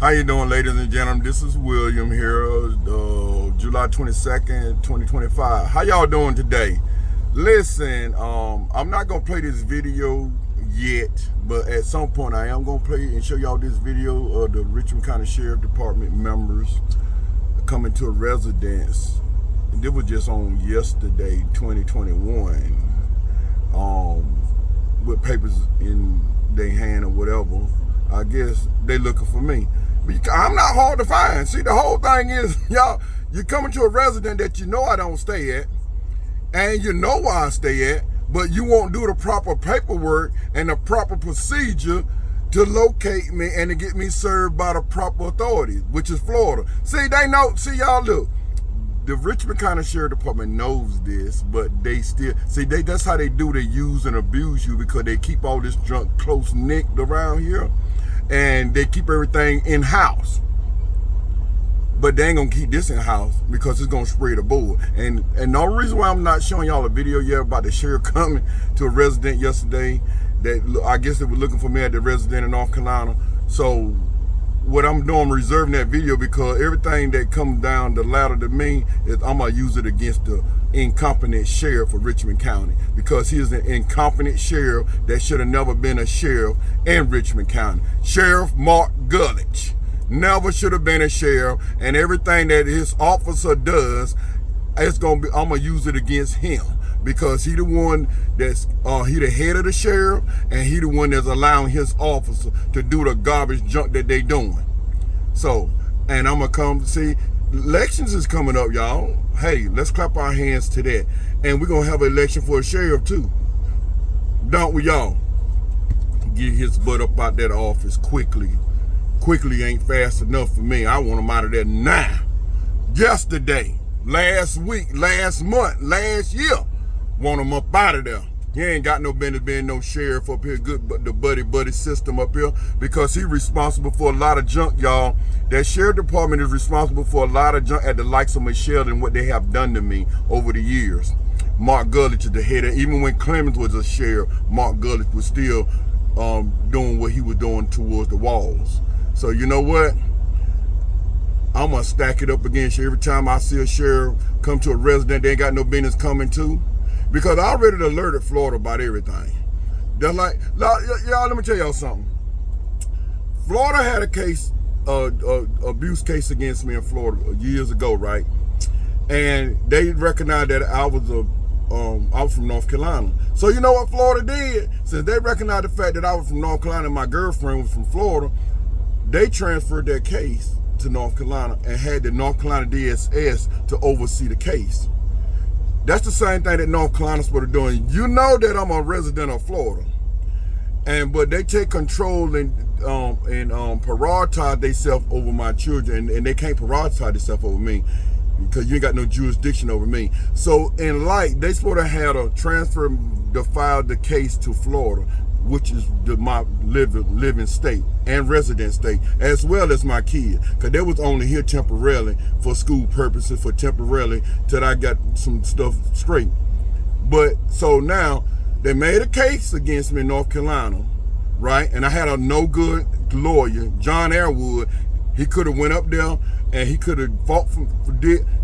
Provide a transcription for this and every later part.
How you doing, ladies and gentlemen? This is William here, July 22nd, 2025. How y'all doing today? Listen, I'm not going to play this video yet, but at some point I am going to play and show y'all this video of the Richmond County Sheriff Department members coming to a residence. And this was just on yesterday, 2021, with papers in their hand or whatever. I guess they looking for me. But I'm not hard to find. See, the whole thing is, y'all, you're coming to a residence that you know I don't stay at, and you know where I stay at, but you won't do the proper paperwork and the proper procedure to locate me and to get me served by the proper authorities, which is Florida. See, they know, see, y'all, look, the Richmond County Sheriff Department knows this, but they still, see, that's how they do, they use and abuse you, because they keep all this junk close-knit around here. And they keep everything in-house. But they ain't gonna keep this in-house because it's gonna spray the board. And the only reason why I'm not showing y'all a video yet about the sheriff coming to a resident yesterday, that I guess they were looking for me at the resident in North Carolina. So what I'm doing, I'm reserving that video, because everything that comes down the ladder to me is I'm gonna use it against the incompetent sheriff of Richmond County, because he is an incompetent sheriff that should have never been a sheriff in Richmond County. Sheriff Mark Gullich never should have been a sheriff, and everything that his officer does, it's gonna be, I'm gonna use it against him, because he the one that's he the head of the sheriff, and he the one that's allowing his officer to do the garbage junk that they doing. So, and I'm gonna come see, elections is coming up, y'all. Hey, let's clap our hands to that. And we're gonna have an election for a sheriff too, don't we, y'all? Get his butt up out that office quickly. Quickly ain't fast enough for me. I want him out of there now. Yesterday, last week, last month, last year, want him up out of there. He ain't got no business being no sheriff up here, good, but the buddy system up here, because he responsible for a lot of junk, y'all. That sheriff department is responsible for a lot of junk at the likes of Michelle and what they have done to me over the years. Mark Gullich is the head of, even when Clemens was a sheriff, Mark Gullich was still doing what he was doing towards the walls. So you know what? I'm gonna stack it up against you every time I see a sheriff come to a resident they ain't got no business coming to. Because I already alerted Florida about everything. They're like, y'all, let me tell y'all something. Florida had a case, abuse case against me in Florida years ago, right? And they recognized that I was from North Carolina. So you know what Florida did? Since they recognized the fact that I was from North Carolina and my girlfriend was from Florida, they transferred their case to North Carolina and had the North Carolina DSS to oversee the case. That's the same thing that North Carolina's supposed to doing. You know that I'm a resident of Florida, but they take control and prioritize themselves over my children, and they can't prioritize themselves over me, because you ain't got no jurisdiction over me. So in light, they supposed to have a transfer to file the case to Florida, which is my living state and resident state, as well as my kids, because they was only here temporarily for school purposes, till I got some stuff straight. But so now they made a case against me in North Carolina, right? And I had a no good lawyer, John Airwood. He could have went up there and he could have fought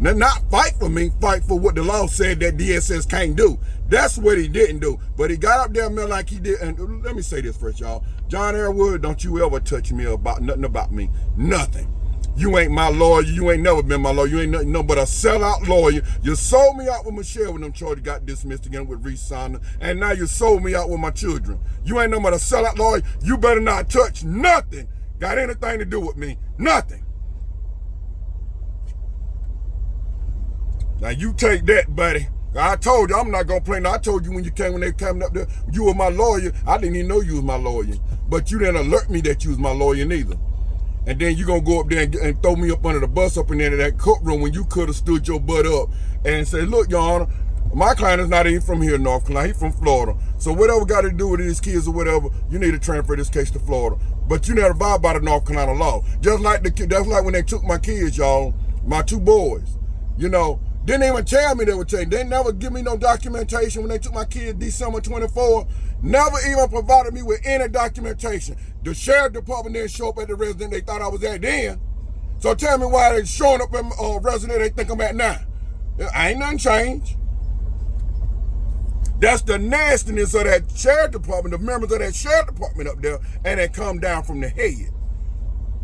not fight for me, fight for what the law said that DSS can't do. That's what he didn't do. But he got up there, man, like he did. And let me say this first, y'all. John Airwood, don't you ever touch me about nothing about me. Nothing. You ain't my lawyer. You ain't never been my lawyer. You ain't nothing but a sellout lawyer. You sold me out with Michelle when them charges got dismissed again with Reese Saunders. And now you sold me out with my children. You ain't nothing but a sellout lawyer. You better not touch nothing. Got anything to do with me. Nothing. Now you take that, buddy. I told you I'm not gonna play. Now I told you when they came up there, you were my lawyer. I didn't even know you was my lawyer, but you didn't alert me that you was my lawyer neither. And then you gonna go up there and throw me up under the bus up in there to that courtroom when you could have stood your butt up and say, look, Your Honor, my client is not even from here in North Carolina. He's from Florida. So whatever got to do with these kids or whatever, you need to transfer this case to Florida. But you never abide by the North Carolina law. Just like that's like when they took my kids, y'all, my two boys. You know, Didn't even tell me they would change. They never give me no documentation when they took my kid December 24. Never even provided me with any documentation. The sheriff department didn't show up at the residence they thought I was at then. So tell me why they showing up at resident they think I'm at now. Ain't nothing changed. That's the nastiness of that sheriff department, the members of that sheriff department up there, and it come down from the head.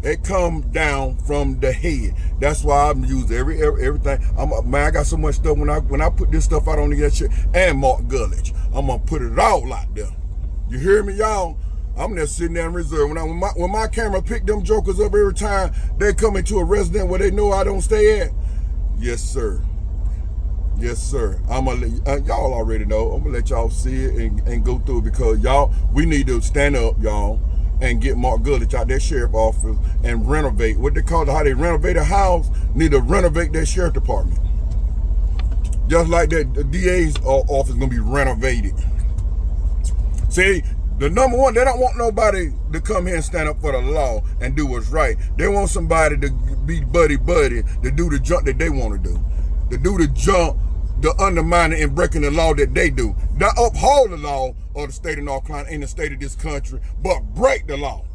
It come down from the head. That's why I'm using everything. Man, I got so much stuff when I put this stuff out on the shit and Mark Gulledge. I'm gonna put it all out there. You hear me, y'all? I'm just sitting there in reserve. When my camera pick them jokers up every time they come into a residence where they know I don't stay at. Yes, sir. Yes, sir. I'm gonna y'all already know. I'm gonna let y'all see it and go through it because y'all, we need to stand up, y'all, and get Mark Gulledge out their sheriff office and renovate. What they call it, how they renovate a house, need to renovate their sheriff department. Just like that, the DA's office is gonna be renovated. See, the number one, they don't want nobody to come here and stand up for the law and do what's right. They want somebody to be buddy-buddy, to do the junk that they want to do. To do the junk, the undermining and breaking the law that they do. Not uphold the law of the state of North Carolina and the state of this country, but break the law.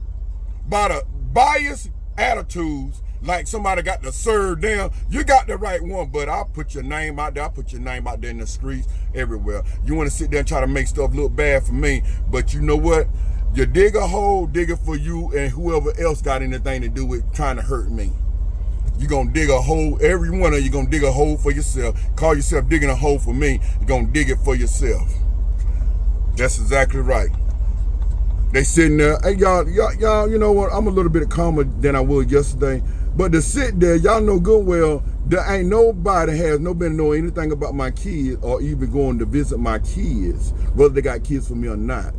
By the biased attitudes, like somebody got to serve them. You got the right one, but I'll put your name out there. I'll put your name out there in the streets everywhere. You want to sit there and try to make stuff look bad for me, but you know what? You dig a hole, dig it for you and whoever else got anything to do with trying to hurt me. You're going to dig a hole, every one of you going to dig a hole for yourself. Call yourself digging a hole for me. You're going to dig it for yourself. That's exactly right. They sitting there, hey, y'all, you know what? I'm a little bit calmer than I was yesterday. But to sit there, y'all know good well, there ain't nobody has no been know anything about my kids or even going to visit my kids, whether they got kids for me or not.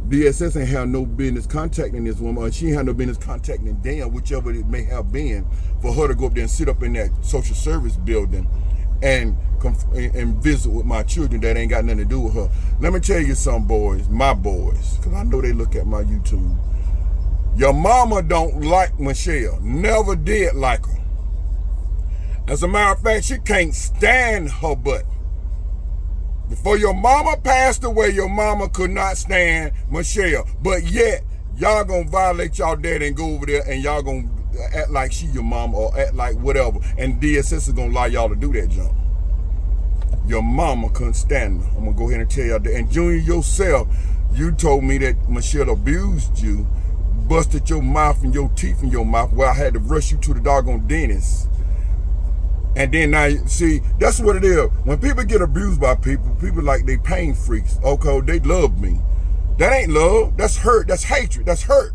DSS ain't have no business contacting this woman, or she ain't have no business contacting them, whichever it may have been, for her to go up there and sit up in that social service building and visit with my children that ain't got nothing to do with her. Let me tell you something, boys, my boys, because I know they look at my YouTube. Your mama don't like Michelle, never did like her. As a matter of fact, she can't stand her butt. Before your mama passed away, your mama could not stand Michelle. But yet, y'all gonna violate y'all daddy and go over there and y'all gonna act like she your mama or act like whatever. And DSS is gonna allow y'all to do that jump. Your mama couldn't stand her. I'm gonna go ahead and tell y'all that. And Junior, yourself, you told me that Michelle abused you, busted your mouth and your teeth in your mouth where I had to rush you to the doggone dentist. And then now, see, that's what it is. When people get abused by people like they pain freaks. Okay, they love me. That ain't love. That's hurt. That's hatred. That's hurt.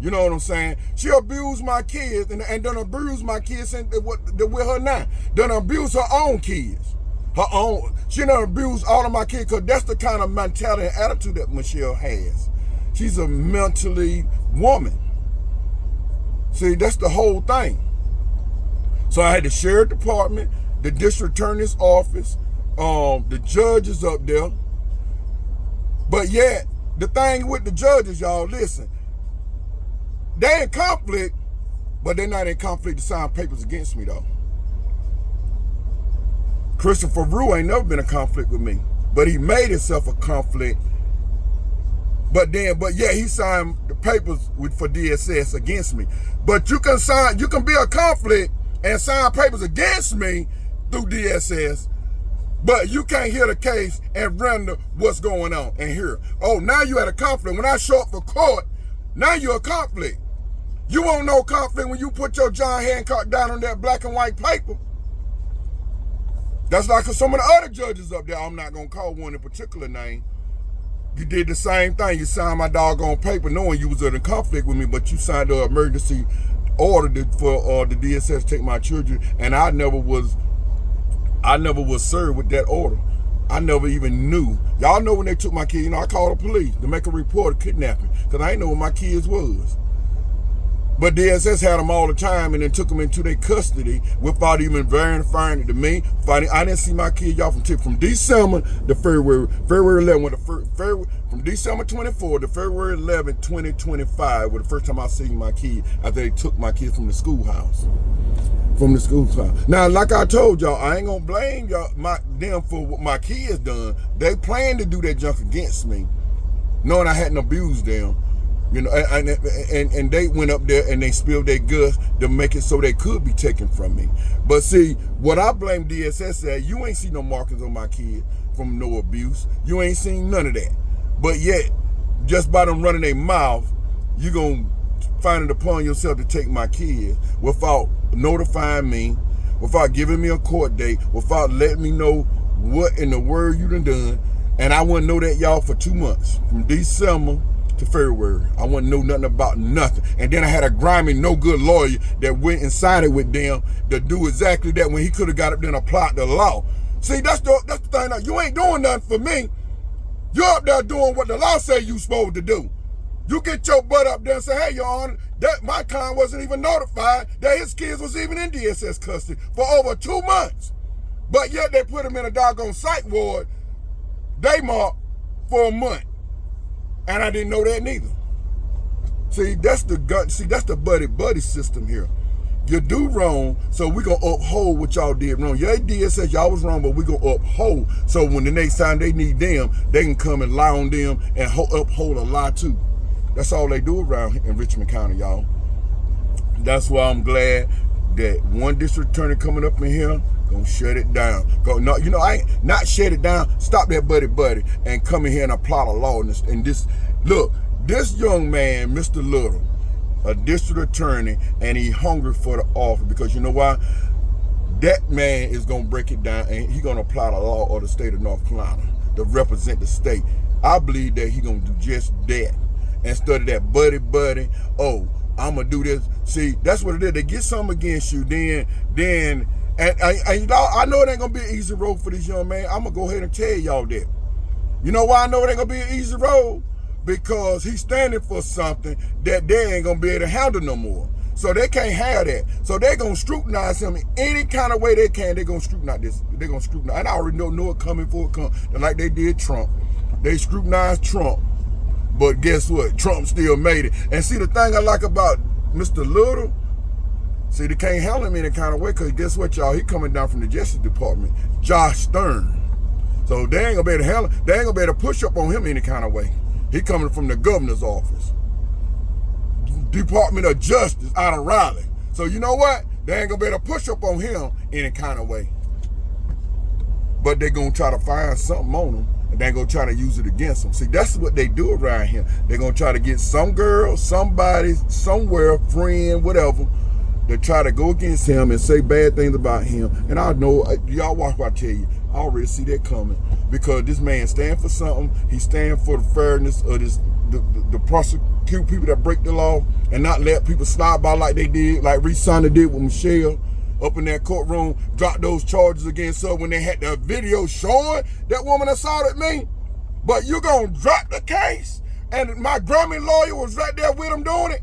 You know what I'm saying? She abused my kids and done abused my kids with her now. Done abused her own kids. Her own. She done abused all of my kids because that's the kind of mentality and attitude that Michelle has. She's a mentally woman. See, that's the whole thing. So I had the sheriff department, the district attorney's office, the judges up there. But yet, the thing with the judges, y'all, listen, they in conflict, but they're not in conflict to sign papers against me, though. Christopher Rue ain't never been in conflict with me, but he made himself a conflict. But yeah, he signed the papers for DSS against me. But you can be a conflict and sign papers against me through DSS, but you can't hear the case and render what's going on and hear. Oh, now you had a conflict. When I show up for court, now you're a conflict. You won't know conflict when you put your John Hancock down on that black and white paper. That's like some of the other judges up there, I'm not gonna call one in particular name. You did the same thing. You signed my doggone paper knowing you was in a conflict with me, but you signed the emergency order for the DSS to take my children, and I never was served with that order. I never even knew. Y'all know when they took my kids, I called the police to make a report of kidnapping because I didn't know where my kids was. But DSS had them all the time and then took them into their custody without even verifying it to me. I didn't see my kid, y'all, from December to February 11, from December 24 to February 11, 2025 was the first time I seen my kid after they took my kids from the schoolhouse. from the school side. Now, like I told y'all, I ain't gonna blame y'all them for what my kids done. They planned to do that junk against me, knowing I hadn't abused them. You know, and they went up there and they spilled their guts to make it so they could be taken from me. But see, what I blame DSS at, you ain't seen no markings on my kid from no abuse. You ain't seen none of that. But yet, just by them running their mouth, you gonna find it upon yourself to take my kids without notifying me, without giving me a court date, without letting me know what in the world you done. And I wouldn't know that, y'all, for 2 months, from December to February. I wouldn't know nothing about nothing. And then I had a grimy, no good lawyer that went and sided with them to do exactly that when he could have got up there and applied the law. See, that's the thing. Now, you ain't doing nothing for me. You're up there doing what the law say you supposed to do. You get your butt up there and say, hey, Your Honor, that my client wasn't even notified that his kids was even in DSS custody for over 2 months. But yet they put him in a doggone psych ward, day mark, for a month. And I didn't know that neither. See, that's the buddy system here. You do wrong, so we gonna uphold what y'all did wrong. Yeah, DSS, y'all was wrong, but we gonna uphold. So when the next time they need them, they can come and lie on them and uphold a lie too. That's all they do around here in Richmond County, y'all. That's why I'm glad that one district attorney coming up in here gonna shut it down. No, you know, I ain't not shut it down. Stop that buddy, and come in here and apply the law. And this, look, this young man, Mr. Little, a district attorney, and he hungry for the office because you know why? That man is gonna break it down and he gonna apply the law of the state of North Carolina to represent the state. I believe that he gonna do just that. Instead of that buddy, oh, I'm gonna do this. See, that's what it is. They get something against you, and I know it ain't gonna be an easy road for this young man. I'm gonna go ahead and tell y'all that. You know why I know it ain't gonna be an easy road? Because he's standing for something that they ain't gonna be able to handle no more. So they can't have that. So they're gonna scrutinize him in any kind of way they can. They're gonna scrutinize this. They're gonna scrutinize. And I already know it coming for it come. Like they did Trump. They scrutinized Trump. But guess what? Trump still made it. And see, the thing I like about Mr. Little, see, they can't handle him any kind of way because guess what, y'all? He coming down from the Justice Department, Josh Stern. So they ain't gonna be able to handle him. They ain't gonna be able to push up on him any kind of way. He coming from the governor's office, Department of Justice out of Raleigh. So you know what? They ain't gonna be able to push up on him any kind of way. But they gonna try to find something on him. And they gonna try to use it against them. See, that's what they do around here. They're gonna try to get some girl, somebody, somewhere, friend, whatever, to try to go against him and say bad things about him. And I know, y'all watch what I tell you, I already see that coming. Because this man stand for something. He stand for the fairness of this, the prosecute people that break the law and not let people slide by like they did, like Reese Saunders did with Michelle. Up in that courtroom, dropped those charges against her when they had the video showing that woman assaulted me. But you gonna drop the case? And my Grammy lawyer was right there with him doing it.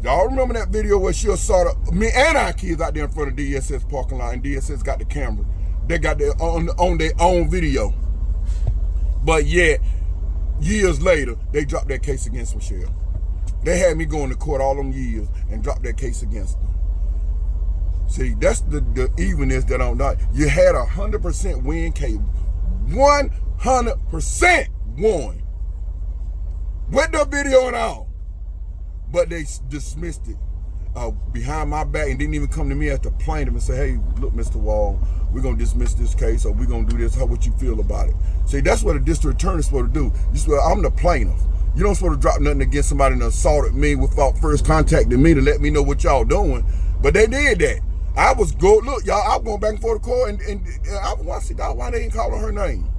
Y'all remember that video where she assaulted me and our kids out there in front of DSS parking lot, and DSS got the camera. They got their on their own video. But yet, years later, they dropped that case against Michelle. They had me going to court all them years and dropped that case against them. See, that's the evenness that I'm not. You had 100% win case. 100% won. With the video and all. But they dismissed it behind my back and didn't even come to me as the plaintiff and say, hey, look, Mr. Wall, we're going to dismiss this case or we're going to do this. How would you feel about it? See, that's what a district attorney's supposed to do. I'm the plaintiff. You don't supposed to drop nothing against somebody that assaulted me without first contacting me to let me know what y'all doing. But they did that. I was look, y'all, I was going back and forth to court and I want to see why they ain't calling her name.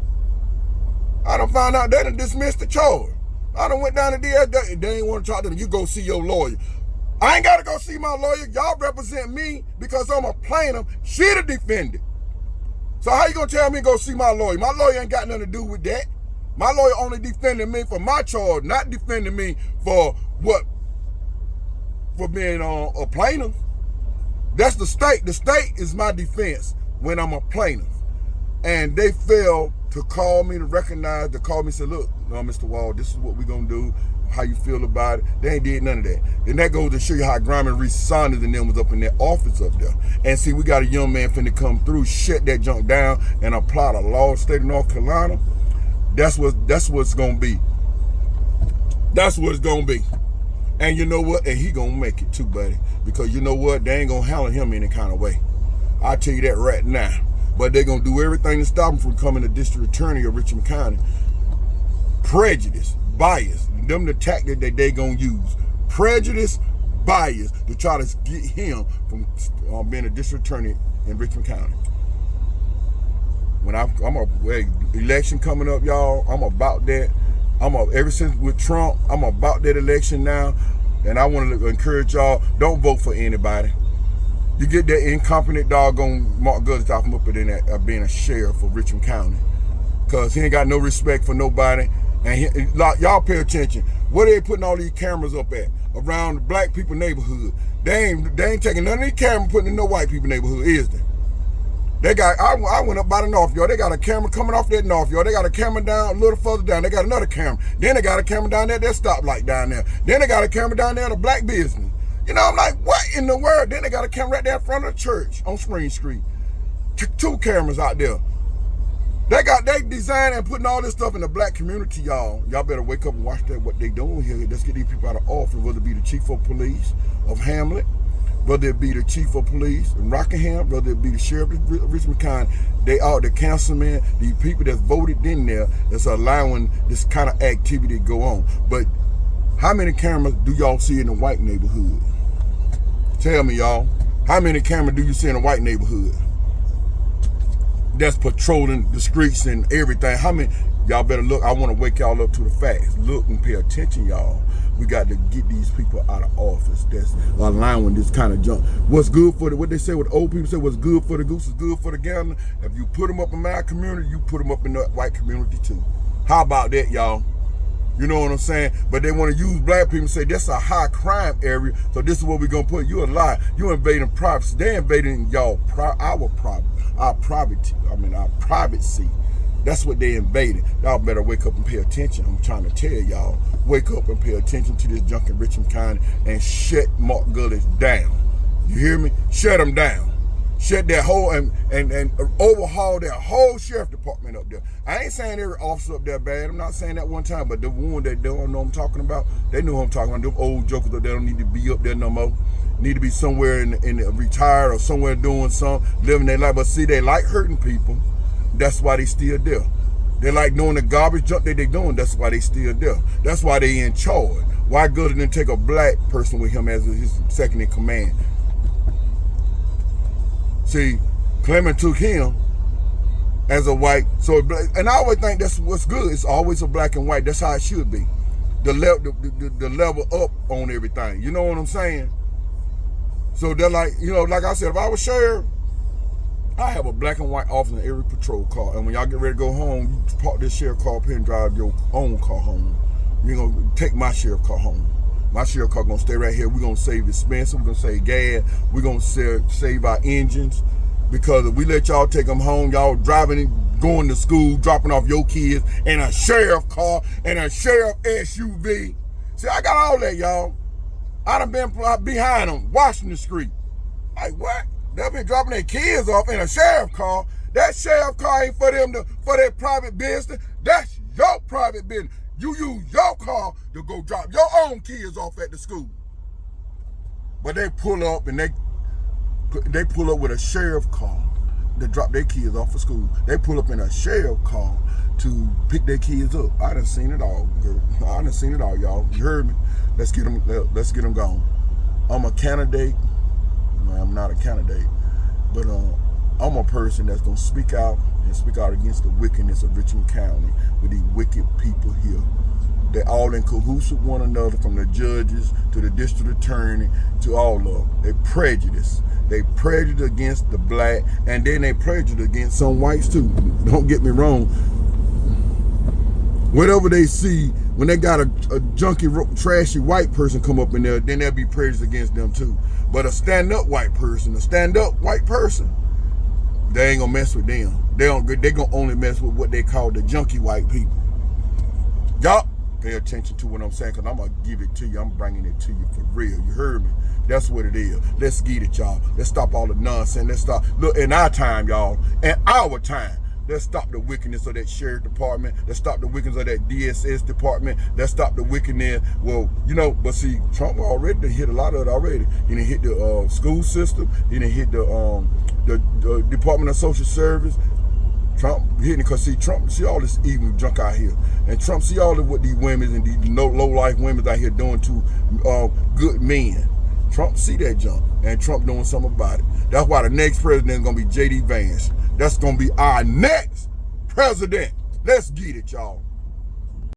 I done found out they done dismissed the charge. I done went down to DSS. They ain't want to talk to them. You go see your lawyer. I ain't got to go see my lawyer. Y'all represent me because I'm a plaintiff. She the defendant. So how you going to tell me to go see my lawyer? My lawyer ain't got nothing to do with that. My lawyer only defending me for my charge, not defending me for what? For being a plaintiff. That's the state. The state is my defense when I'm a plaintiff. And they failed to call me, to recognize, to call me and say, look, no, Mr. Wall, this is what we're going to do. how you feel about it. They ain't did none of that. And that goes to show you how Graham and Reese Saunders and them was up in their office up there. And see, we got a young man finna come through, shut that junk down, and apply the law of the state of North Carolina. That's what's gonna be. That's what it's gonna be. And you know what? And he gonna make it too, buddy. Because you know what? They ain't gonna handle him any kind of way. I'll tell you that right now. But they're gonna do everything to stop him from becoming the district attorney of Richmond County. Prejudice, bias, them the tactic that they gonna use. Prejudice, bias, to try to get him from being a district attorney in Richmond County. When election coming up, y'all, I'm about that. Ever since with Trump, I'm about that election now. And I want to encourage y'all, don't vote for anybody. You get that incompetent doggone Mark Gulley off him up in being a sheriff of Richmond County. Because he ain't got no respect for nobody. And y'all pay attention. Where they putting all these cameras up at? Around the black people neighborhood. They ain't taking none of these cameras putting in no white people neighborhood, is they? I went up by the North Yard. They got a camera coming off that North Yard. They got a camera down a little further down. They got another camera. Then they got a camera down there at that stoplight down there. Then they got a camera down there at a black business. You know, I'm like, what in the world? Then they got a camera right there in front of the church on Spring Street. Two cameras out there. They designed and putting all this stuff in the black community, y'all. Y'all better wake up and watch that, what they doing here. Let's get these people out of office, whether it be the chief of police of Hamlet, whether it be the chief of police in Rockingham, whether it be the sheriff of Richmond County. They are the councilmen, the people that's voted in there that's allowing this kind of activity to go on. But how many cameras do y'all see in the white neighborhood? Tell me, y'all. How many cameras do you see in a white neighborhood that's patrolling the streets and everything? How many? Y'all better look. I want to wake y'all up to the facts. Look and pay attention, y'all. We got to get these people out of office that's allowing this kind of junk. What's good for what they say, what old people say, what's good for the goose is good for the gander. If you put them up in my community, you put them up in the white community too. How about that, y'all? You know what I'm saying? But they want to use black people and say that's a high crime area, so this is what we're gonna put. You a lie. You invading privacy. They invading y'all our privacy. That's what they invaded. Y'all better wake up and pay attention. I'm trying to tell y'all, wake up and pay attention to this junk in Richmond County and shut Mark Gulley down. You hear me? Shut him down. Shut that whole and overhaul that whole sheriff department up there. I ain't saying every officer up there bad. I'm not saying that one time, but the one that don't know what I'm talking about, they know what I'm talking about. Them old jokers up there don't need to be up there no more. Need to be somewhere in retired or somewhere doing something, living their life. But see, they like hurting people. That's why they still there. They like knowing the garbage junk that they doing. That's why they still there. That's why they in charge. Why Gulley didn't take a black person with him as his second in command? See, Clement took him as a white. So, and I always think that's what's good. It's always a black and white. That's how it should be. The level up on everything. You know what I'm saying? So they're like, you know, like I said, if I was sheriff, I have a black and white officer in every patrol car. And when y'all get ready to go home, you park this sheriff car up here and drive your own car home. You're going to take my sheriff car home. My sheriff car going to stay right here. We're going to save expenses. We're going to save gas. We're going to save our engines. Because if we let y'all take them home, y'all driving and going to school, dropping off your kids in a sheriff car and a sheriff SUV. See, I got all that, y'all. I done been behind them, watching the street. Like, what? They'll be dropping their kids off in a sheriff car. That sheriff car ain't for them for their private business. That's your private business. You use your car to go drop your own kids off at the school. But they pull up and they pull up with a sheriff car to drop their kids off for school. They pull up in a sheriff car to pick their kids up. I done seen it all, girl. I done seen it all, y'all. You heard me? Let's get them gone. I'm a candidate. I'm not a candidate, but I'm a person that's gonna speak out against the wickedness of Richmond County with these wicked people here. They're all in cahoots with one another, from the judges to the district attorney to all of them. They prejudice. They prejudice against the black, and then they prejudice against some whites too. Don't get me wrong. Whatever they see, when they got a junky, trashy white person come up in there, then they'll be prejudiced against them too. But a stand-up white person, they ain't gonna mess with them. They gonna only mess with what they call the junky white people. Yup, pay attention to what I'm saying, because I'm going to give it to you. I'm bringing it to you for real. You heard me? That's what it is. Let's get it, y'all. Let's stop all the nonsense. Let's stop. Look, in our time, y'all, in our time, let's stop the wickedness of that sheriff department. Let's stop the wickedness of that DSS department. Let's stop the wickedness. Well, you know, but see, Trump already hit a lot of it already. He done hit the school system. He done hit the Department of Social Service. Trump hitting, because see, Trump see all this evil junk out here, and Trump see all of what these women and these low life women out here doing to good men. Trump see that junk, and Trump doing something about it. That's why the next president is gonna be J.D. Vance. That's gonna be our next president. Let's get it, y'all.